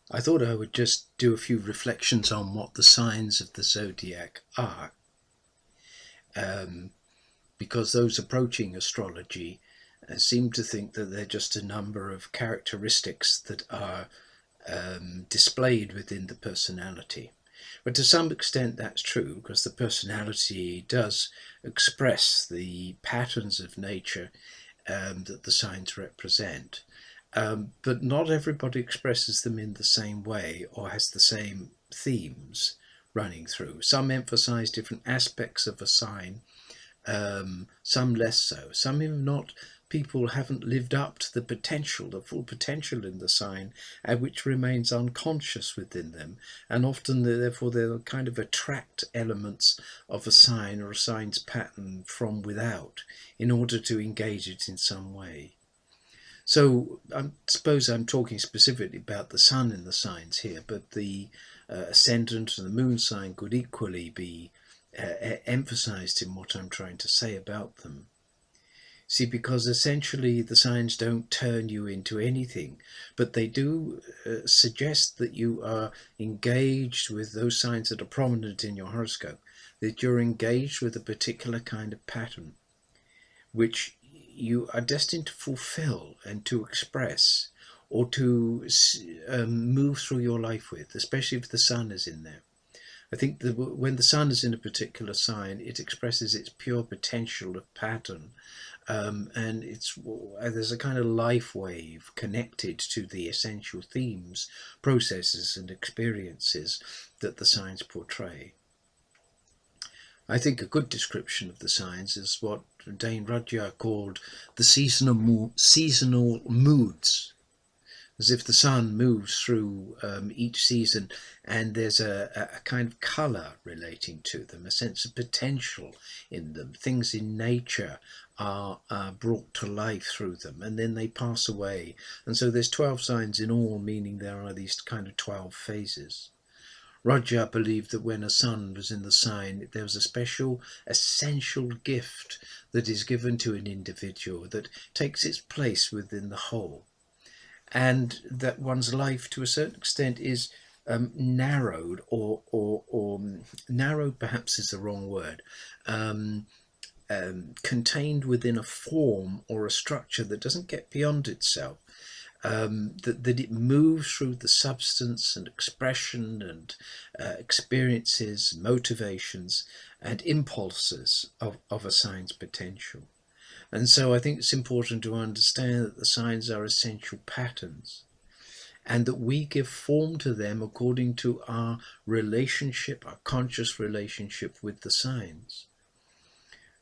I thought I would just do a few reflections on what the signs of the zodiac are, um, because those approaching astrology seem to think that they're just a number of characteristics that are displayed within the personality. But to some extent, that's true because the personality does express the patterns of nature that the signs represent. But not everybody expresses them in the same way or has the same themes running through. Some emphasize different aspects of a sign, some less so. Some even not. People haven't lived up to the potential, the full potential in the sign, which remains unconscious within them, and often therefore they'll kind of attract elements of a sign or a sign's pattern from without in order to engage it in some way. So I suppose I'm talking specifically about the sun in the signs here, but the ascendant and the moon sign could equally be emphasized in what I'm trying to say about them. See, because essentially the signs don't turn you into anything, but they do suggest that you are engaged with those signs that are prominent in your horoscope, that you're engaged with a particular kind of pattern, which you are destined to fulfill and to express or to move through your life with, especially if the sun is in there. I think that when the sun is in a particular sign, it expresses its pure potential of pattern, and there's a kind of life wave connected to the essential themes, processes, and experiences that the signs portray. I think a good description of the signs is what Dane Rudyard called the seasonal moods, as if the sun moves through each season and there's a kind of colour relating to them, a sense of potential in them. Things in nature are brought to life through them and then they pass away. And so there's 12 signs in all, meaning there are these kind of 12 phases. Roger believed that when a sun was in the sign, there was a special, essential gift that is given to an individual that takes its place within the whole, and that one's life, to a certain extent, is narrowed, or narrowed perhaps is the wrong word, um, contained within a form or a structure that doesn't get beyond itself, that it moves through the substance and expression and experiences, motivations, and impulses of a sign's potential. And so I think it's important to understand that the signs are essential patterns and that we give form to them according to our relationship, our conscious relationship with the signs.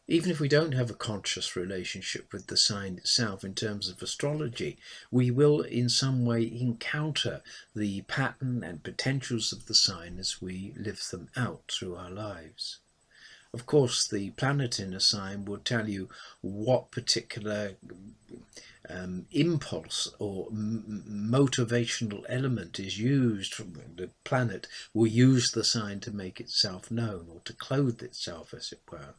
Even if we don't have a conscious relationship with the sign itself in terms of astrology, we will in some way encounter the pattern and potentials of the sign as we live them out through our lives. Of course, the planet in a sign will tell you what particular impulse or motivational element is used. From the planet will use the sign to make itself known or to clothe itself, as it were.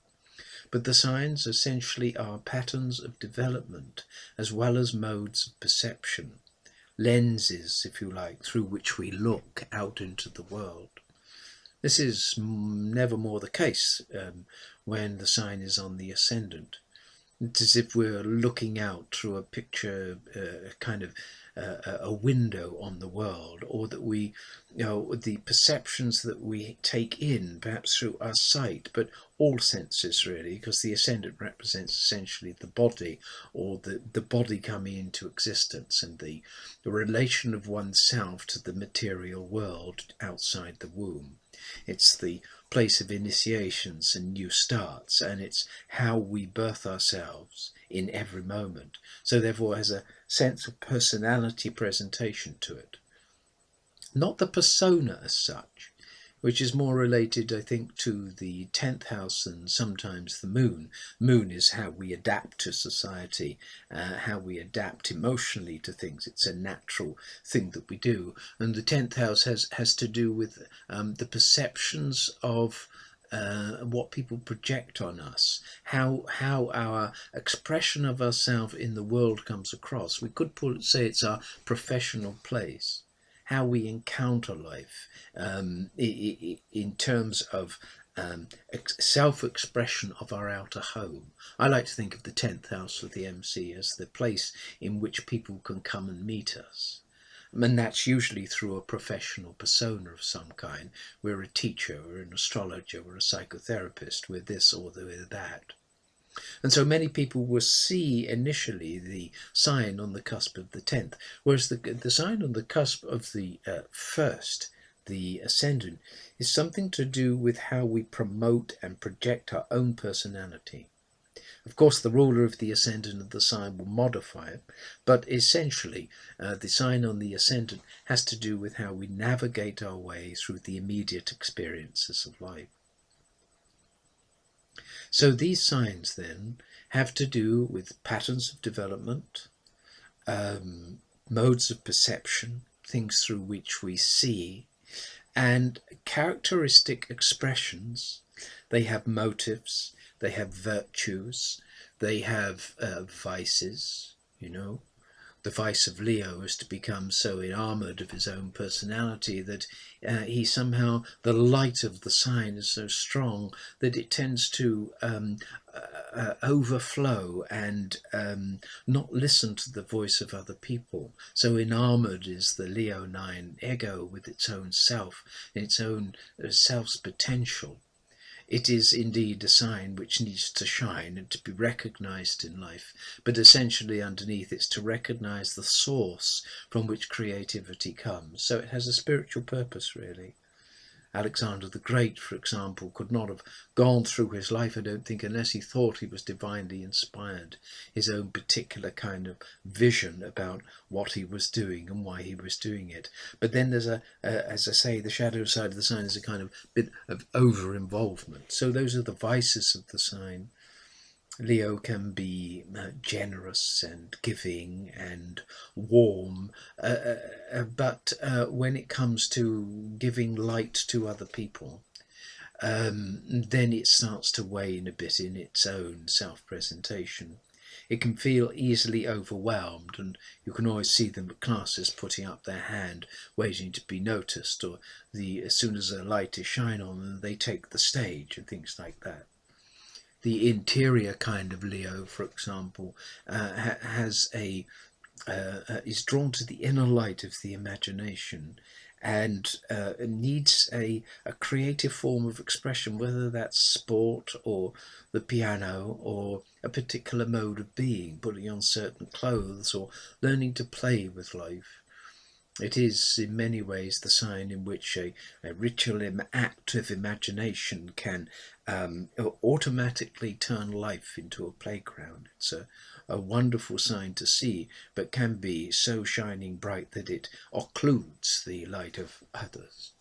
But the signs essentially are patterns of development as well as modes of perception, lenses, if you like, through which we look out into the world. This is never more the case when the sign is on the ascendant. It's as if we're looking out through a picture, kind of a window on the world, or that we, the perceptions that we take in, perhaps through our sight, but all senses really, because the ascendant represents essentially the body, or the body coming into existence, and the relation of oneself to the material world outside the womb. It's the place of initiations and new starts, and it's how we birth ourselves in every moment. So therefore it has a sense of personality presentation to it. Not the persona as such, which is more related, I think, to the 10th house and sometimes the moon. Moon is how we adapt to society, how we adapt emotionally to things. It's a natural thing that we do. And the 10th house has to do with the perceptions of what people project on us, how our expression of ourselves in the world comes across. We could say it's our professional place. how we encounter life in terms of self-expression of our outer home. I like to think of the 10th house of the MC as the place in which people can come and meet us. And that's usually through a professional persona of some kind. We're a teacher, we're an astrologer, we're a psychotherapist, we're this or we're that. And so many people will see initially the sign on the cusp of the 10th, whereas the sign on the cusp of the first, the ascendant, is something to do with how we promote and project our own personality. Of course, the ruler of the ascendant of the sign will modify it, but essentially, the sign on the ascendant has to do with how we navigate our way through the immediate experiences of life. So these signs then have to do with patterns of development, modes of perception, things through which we see, and characteristic expressions. They have motives, they have virtues, they have vices, you know. The vice of Leo is to become so enamoured of his own personality that he somehow, the light of the sign is so strong that it tends to overflow and not listen to the voice of other people. So enamoured is the Leonine ego with its own self, its own self's potential. It is indeed a sign which needs to shine and to be recognized in life, but essentially underneath it's to recognize the source from which creativity comes. So it has a spiritual purpose, really. Alexander the Great, for example, could not have gone through his life, I don't think, unless he thought he was divinely inspired, his own particular kind of vision about what he was doing and why he was doing it. But then there's as I say, the shadow side of the sign is a kind of bit of over-involvement. So those are the vices of the sign. Leo can be generous and giving and warm, but when it comes to giving light to other people, then it starts to wane a bit in its own self-presentation. It can feel easily overwhelmed, and you can always see them at classes putting up their hand, waiting to be noticed, or as soon as a light is shine on them, they take the stage and things like that. The interior kind of Leo, for example, has is drawn to the inner light of the imagination and needs a creative form of expression, whether that's sport or the piano or a particular mode of being, putting on certain clothes or learning to play with life. It is in many ways the sign in which a ritual act of imagination can automatically turn life into a playground. It's a wonderful sign to see, but can be so shining bright that it occludes the light of others.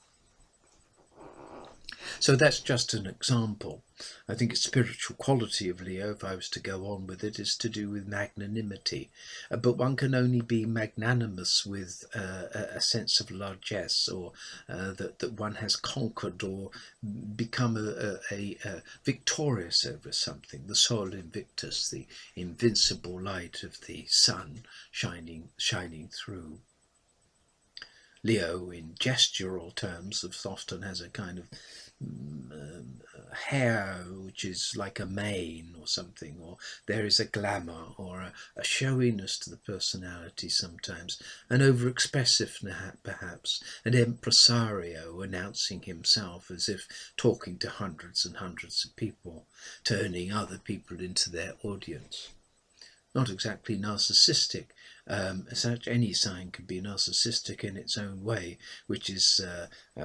So that's just an example. I think a spiritual quality of Leo, if I was to go on with it, is to do with magnanimity. But one can only be magnanimous with a sense of largesse, or that one has conquered or become a victorious over something. The sol invictus, the invincible light of the sun shining through. Leo, in gestural terms, often has a kind of hair which is like a mane or something, or there is a glamour or a showiness to the personality sometimes, an over-expressiveness perhaps, an impresario announcing himself as if talking to hundreds and hundreds of people, turning other people into their audience. Not exactly narcissistic. Such any sign can be narcissistic in its own way, which is,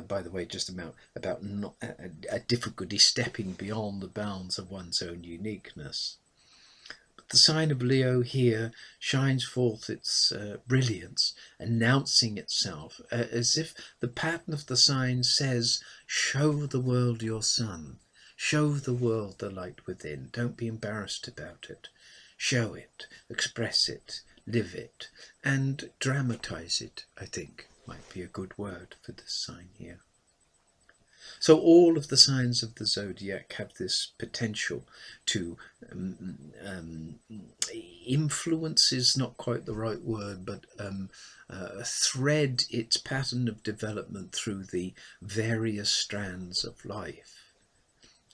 by the way, just about not a difficulty stepping beyond the bounds of one's own uniqueness. But the sign of Leo here shines forth its brilliance, announcing itself as if the pattern of the sign says, "Show the world your sun. Show the world the light within. Don't be embarrassed about it. Show it, express it, live it, and dramatize it," I think might be a good word for this sign here. So all of the signs of the zodiac have this potential to influence is not quite the right word, but thread its pattern of development through the various strands of life,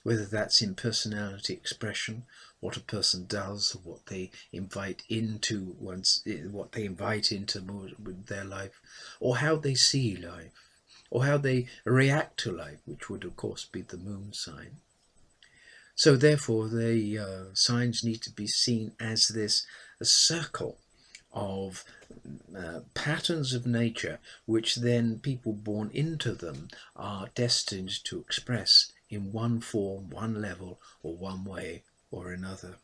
whether that's in personality expression, what a person does, what they invite into their life, or how they see life, or how they react to life, which would of course be the moon sign. So therefore, the signs need to be seen as this circle of patterns of nature, which then people born into them are destined to express in one form, one level, or one way or another.